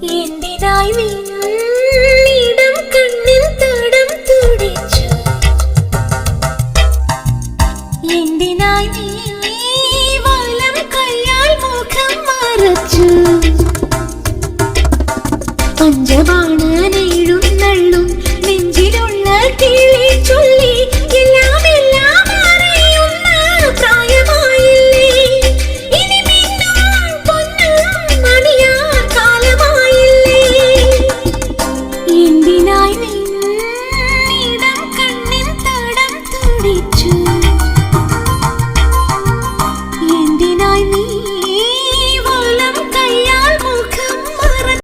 എന്തിനായി വീണ്ടും കണ്ണിൽ തടം തുടിച്ചു? എന്തിനായി നീ വലം കയ്യാൽ മുഖം മറച്ചു? പഞ്ചബാണ